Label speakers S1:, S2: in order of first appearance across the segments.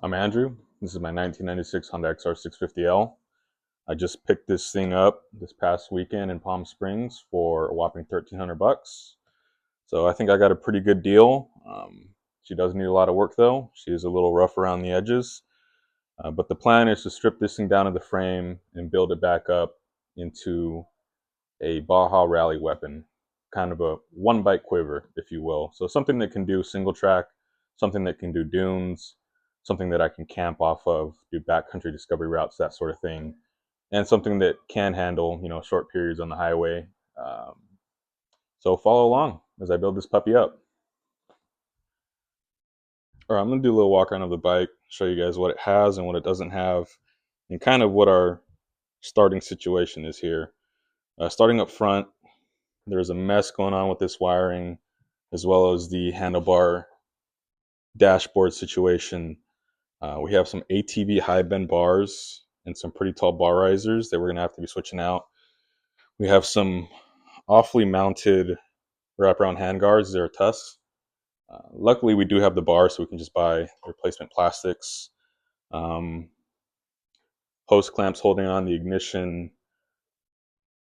S1: I'm Andrew. This is my 1996 Honda XR650L. I just picked this thing up this past weekend in Palm Springs for a whopping $1,300. So I think I got a pretty good deal. She does need a lot of work though. She is a little rough around the edges. But the plan is to strip this thing down to the frame and build it back up into a Baja Rally weapon, kind of a one bike quiver, if you will. So something that can do single track, something that can do dunes, something that I can camp off of, do backcountry discovery routes, that sort of thing, and something that can handle, short periods on the highway. So follow along as I build this puppy up. All right, I'm gonna do a little walk around of the bike, show you guys what it has and what it doesn't have, and kind of what our starting situation is here. Starting up front, there's a mess going on with this wiring, as well as the handlebar dashboard situation. We have some ATV high bend bars and some pretty tall bar risers that we're going to have to be switching out. We have some awfully mounted wraparound handguards. They're Tuss. Luckily, we do have the bar, so we can just buy replacement plastics. Hose clamps holding on the ignition,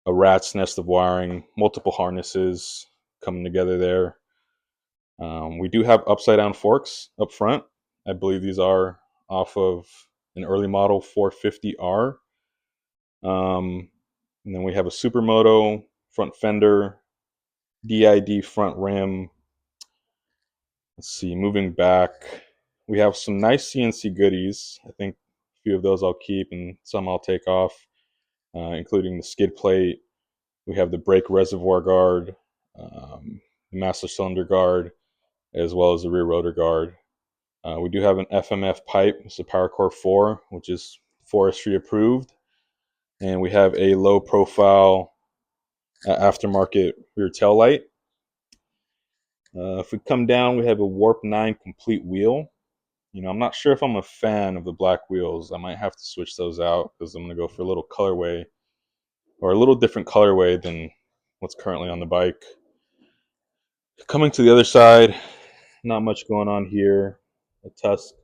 S1: a rat's nest of wiring, multiple harnesses coming together there. We do have upside down forks up front. I believe these are off of an early model 450R. And then we have a Supermoto front fender, DID front rim. Let's see, moving back, we have some nice CNC goodies. I think a few of those I'll keep and some I'll take off, including the skid plate. We have the brake reservoir guard, the master cylinder guard, as well as the rear rotor guard. We do have an FMF pipe. It's a PowerCore 4, which is forestry approved. And we have a low profile aftermarket rear tail light. If we come down, we have a Warp 9 complete wheel. I'm not sure if I'm a fan of the black wheels. I might have to switch those out because I'm going to go for a little colorway, or a little different colorway than what's currently on the bike. Coming to the other side, not much going on here. A Tusk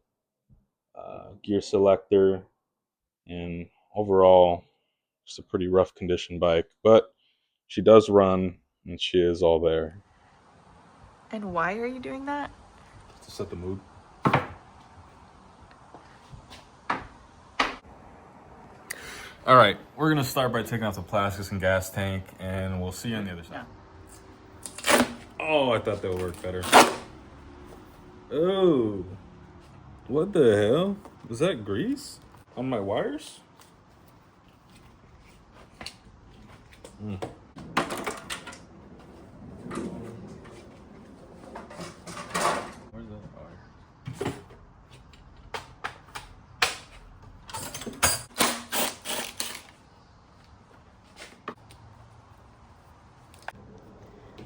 S1: gear selector, and overall just a pretty rough condition bike, but she does run and she is all there.
S2: And why are you doing that?
S1: To set the mood. All right, we're gonna start by taking off the plastics and gas tank, and we'll see you on the other side. Yeah. Oh, I thought that would work better. Oh, what the hell? Is that grease on my wires? Where's that wire?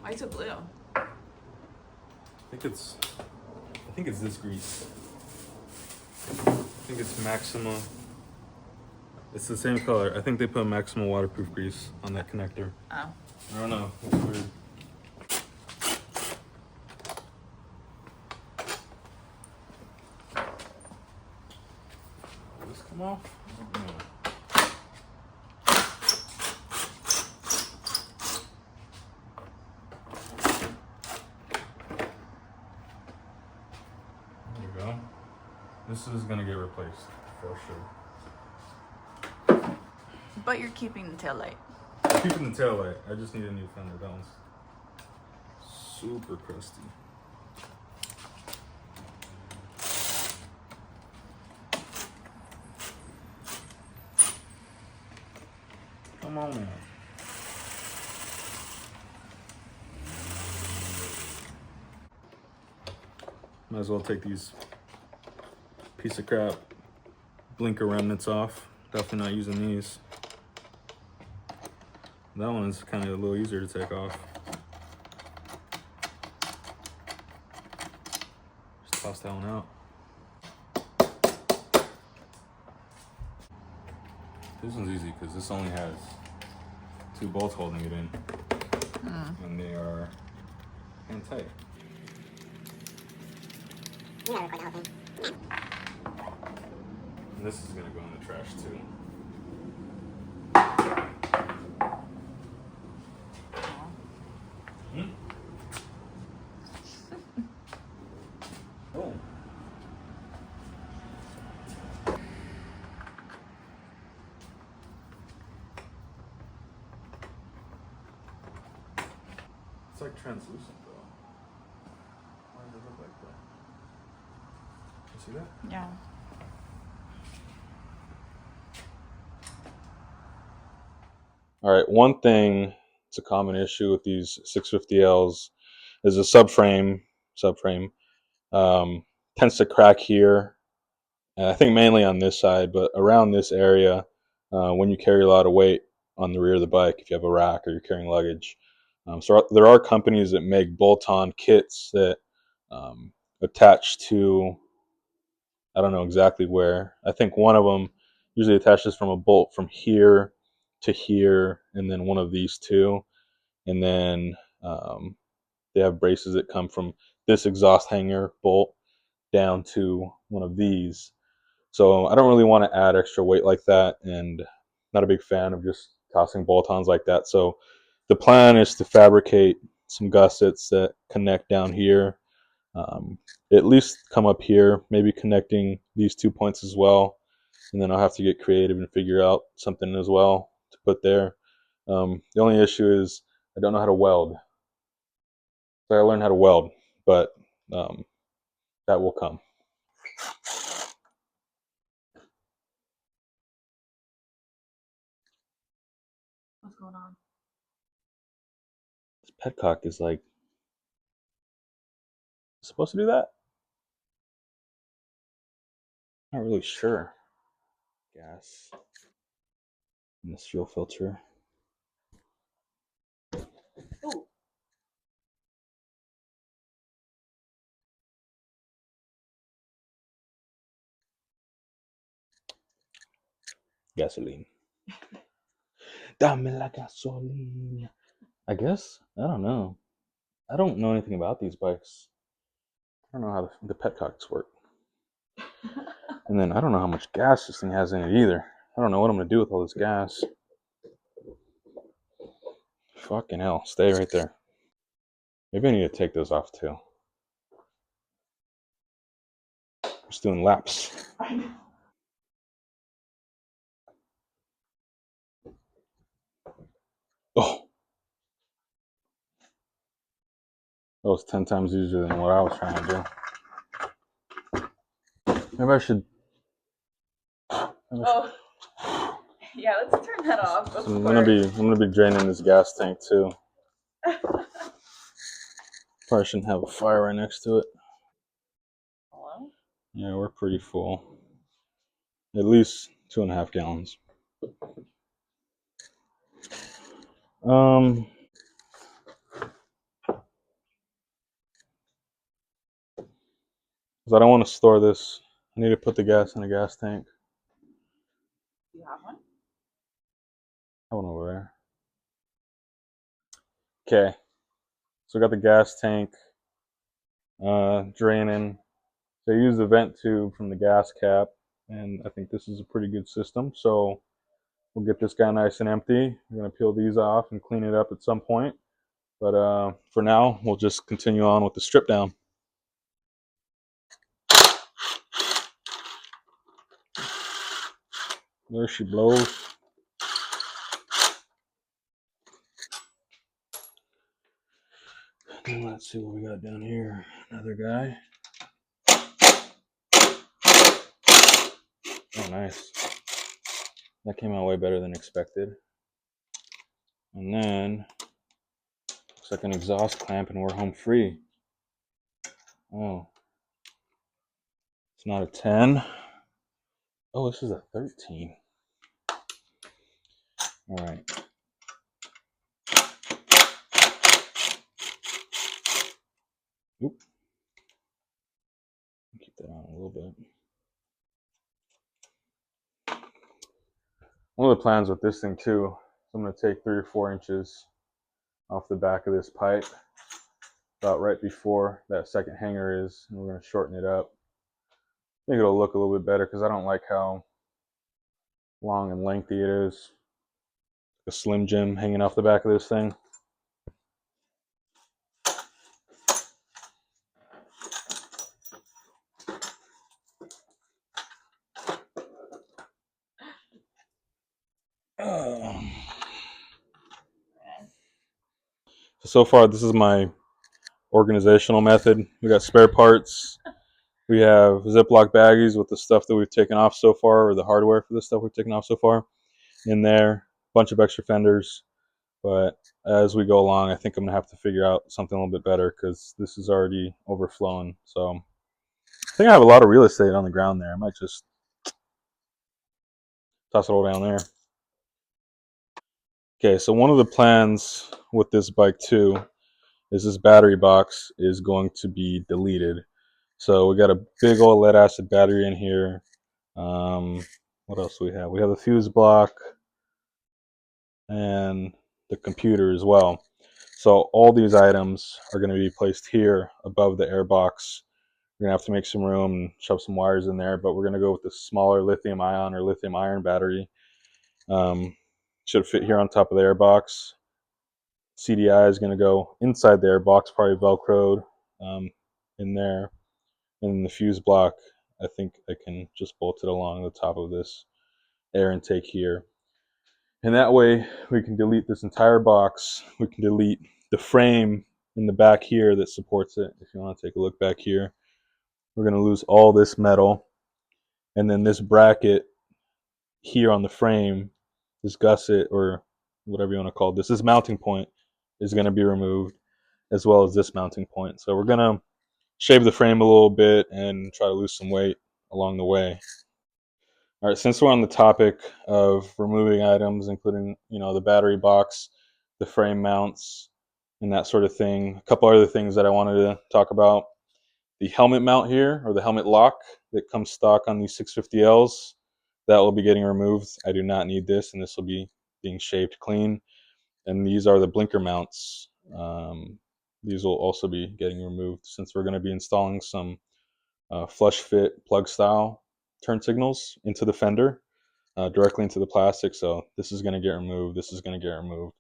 S2: Why is it blue?
S1: I think it's this grease. I think it's Maxima. It's the same color. I think they put Maxima waterproof grease on that connector.
S2: Oh.
S1: I don't know. It's weird. Will this come off? I don't know. There you go. This is gonna get replaced for sure.
S2: But you're keeping the tail light.
S1: I'm keeping the tail light. I just need a new fender. That one's super crusty. Come on now. Might as well take these piece of crap blinker remnants off. Definitely not using these. That one is kind of a little easier to take off. Just toss that one out. This one's easy because this only has 2 bolts holding it in. And they are hand tight. And this is gonna go in the trash too. Hmm? Oh. It's like translucent though. Why does it look like that? You see that?
S2: Yeah.
S1: All right, one thing, it's a common issue with these 650Ls is the subframe tends to crack here. I think mainly on this side, but around this area, when you carry a lot of weight on the rear of the bike, if you have a rack or you're carrying luggage. So there are companies that make bolt-on kits that attach to, I don't know exactly where. I think one of them usually attaches from a bolt from here to here, and then one of these two. And then they have braces that come from this exhaust hanger bolt down to one of these. So I don't really want to add extra weight like that, and not a big fan of just tossing bolt-ons like that. So the plan is to fabricate some gussets that connect down here, um, at least come up here, maybe connecting these 2 points as well. And then I'll have to get creative and figure out something as well to put there. The only issue is I don't know how to weld. So I learned how to weld, but um, that will come.
S2: What's going on?
S1: This petcock is like supposed to do that? Not really sure. Gas in this fuel filter.
S2: Ooh.
S1: Gasoline. Dame la gasolina. I guess. I don't know. I don't know anything about these bikes. I don't know how the petcocks work. And then I don't know how much gas this thing has in it either. I don't know what I'm going to do with all this gas. Fucking hell. Stay right there. Maybe I need to take those off too. Just doing laps. Oh, that was 10 times easier than what I was trying to do. Maybe I should.
S2: Oh, yeah, let's turn that off.
S1: So I'm gonna be draining this gas tank too. Probably shouldn't have a fire right next to it.
S2: Hello?
S1: Yeah, we're pretty full. At least 2.5 gallons. Um, because I don't want to store this. I need to put the gas in a gas tank.
S2: Do you have one?
S1: I went over there. Okay, so I got the gas tank draining. So I use the vent tube from the gas cap, and I think this is a pretty good system. So we'll get this guy nice and empty. We're gonna peel these off and clean it up at some point. But for now, we'll just continue on with the strip down. There she blows. And let's see what we got down here. Another guy. Oh, nice. That came out way better than expected. And then, looks like an exhaust clamp and we're home free. Oh, it's not a 10. Oh, this is a 13. All right. Oop. Keep that on a little bit. One of the plans with this thing too, I'm going to take 3 or 4 inches off the back of this pipe, about right before that second hanger is, and we're going to shorten it up. I think it'll look a little bit better because I don't like how long and lengthy it is. A Slim Jim hanging off the back of this thing. So far, this is my organizational method. We got spare parts. We have Ziploc baggies with the stuff that we've taken off so far, or the hardware for the stuff we've taken off so far, in there. Bunch of extra fenders. But as we go along, I think I'm going to have to figure out something a little bit better because this is already overflowing. So I think I have a lot of real estate on the ground there. I might just toss it all down there. Okay, so one of the plans with this bike too is this battery box is going to be deleted. So we got a big old lead acid battery in here. What else do we have? We have a fuse block and the computer as well. So all these items are going to be placed here above the air box. We're going to have to make some room and shove some wires in there, but we're going to go with the smaller lithium ion or lithium iron battery. Should fit here on top of the air box. CDI is going to go inside the air box, probably velcroed in there. And the fuse block, I think I can just bolt it along the top of this air intake here. And that way we can delete this entire box. We can delete the frame in the back here that supports it. If you want to take a look back here, we're going to lose all this metal. And then this bracket here on the frame, this gusset or whatever you want to call this mounting point is going to be removed, as well as this mounting point. So we're going to shave the frame a little bit and try to lose some weight along the way. All right, since we're on the topic of removing items, including, the battery box, the frame mounts, and that sort of thing, a couple other things that I wanted to talk about. The helmet mount here, or the helmet lock that comes stock on these 650Ls, that will be getting removed. I do not need this, and this will be being shaved clean. And these are the blinker mounts. These will also be getting removed since we're going to be installing some flush fit plug style turn signals into the fender, directly into the plastic. So this is going to get removed. This is going to get removed.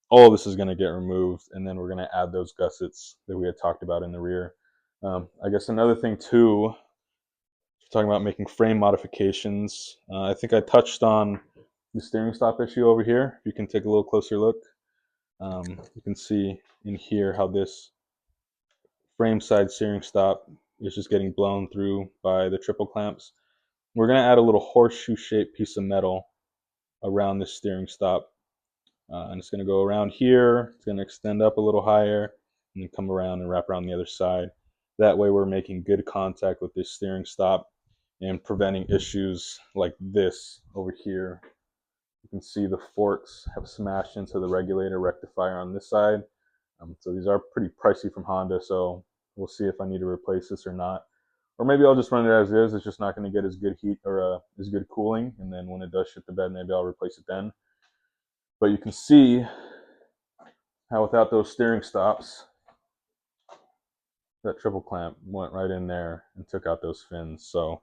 S1: All of this is going to get removed, and then we're going to add those gussets that we had talked about in the rear. I guess another thing too, talking about making frame modifications. I think I touched on the steering stop issue over here. If you can take a little closer look, you can see in here how this frame side steering stop is just getting blown through by the triple clamps. We're going to add a little horseshoe shaped piece of metal around this steering stop. And it's going to go around here. It's going to extend up a little higher and then come around and wrap around the other side. That way we're making good contact with this steering stop and preventing issues like this over here. You can see the forks have smashed into the regulator rectifier on this side. So these are pretty pricey from Honda, so we'll see if I need to replace this or not. Or maybe I'll just run it as is. It's just not going to get as good heat or as good cooling. And then when it does shit the bed, maybe I'll replace it then. But you can see how without those steering stops, that triple clamp went right in there and took out those fins. So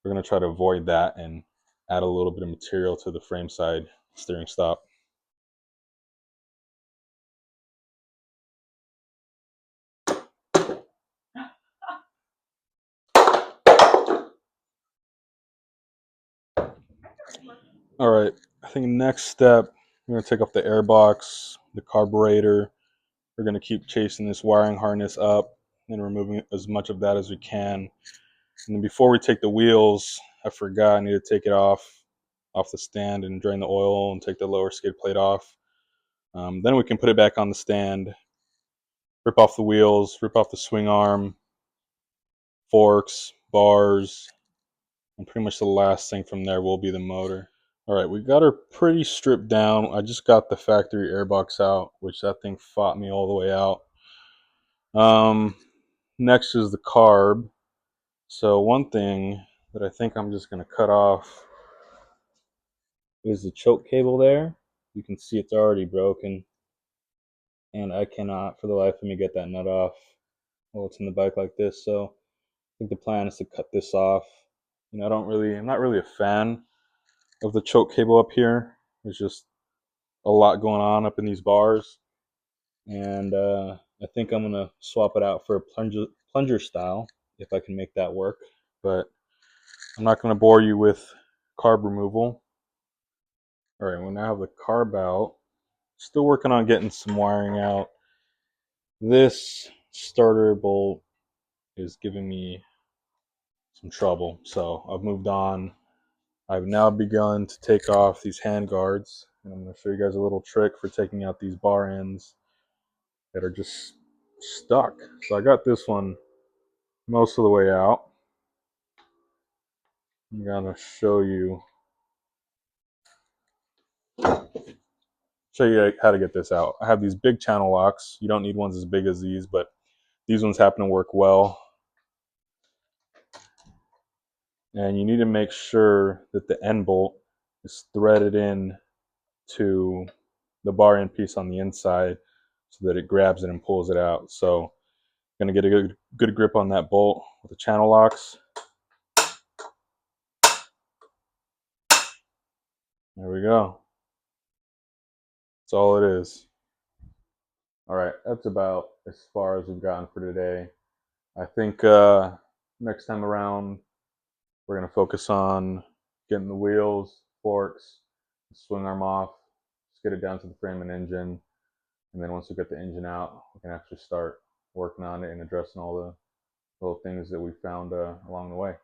S1: we're going to try to avoid that and add a little bit of material to the frame side steering stop. All right, I think next step, we're going to take off the air box, the carburetor. We're going to keep chasing this wiring harness up and removing as much of that as we can. And then before we take the wheels, I forgot I need to take it off the stand and drain the oil and take the lower skid plate off. Then we can put it back on the stand, rip off the wheels, rip off the swing arm, forks, bars, and pretty much the last thing from there will be the motor. All right, we got her pretty stripped down. I just got the factory airbox out, which that thing fought me all the way out. Next is the carb. So one thing that I think I'm just going to cut off is the choke cable there. You can see it's already broken, and I cannot for the life of me get that nut off while it's in the bike like this. So I think the plan is to cut this off. I'm not really a fan of the choke cable up here. There's just a lot going on up in these bars, and I think I'm gonna swap it out for a plunger style if I can make that work. But I'm not gonna bore you with carb removal. All right, we now have the carb out. Still working on getting some wiring out. This starter bolt is giving me some trouble, so I've moved on. I've now begun to take off these hand guards, and I'm going to show you guys a little trick for taking out these bar ends that are just stuck. So I got this one most of the way out. I'm going to show you how to get this out. I have these big channel locks. You don't need ones as big as these, but these ones happen to work well. And you need to make sure that the end bolt is threaded in to the bar end piece on the inside so that it grabs it and pulls it out. So I'm going to get a good grip on that bolt with the channel locks. There we go. That's all it is. All right, that's about as far as we've gotten for today. I think next time around we're going to focus on getting the wheels, forks, swing arm off, just get it down to the frame and engine. And then once we get the engine out, we can actually start working on it and addressing all the little things that we found along the way.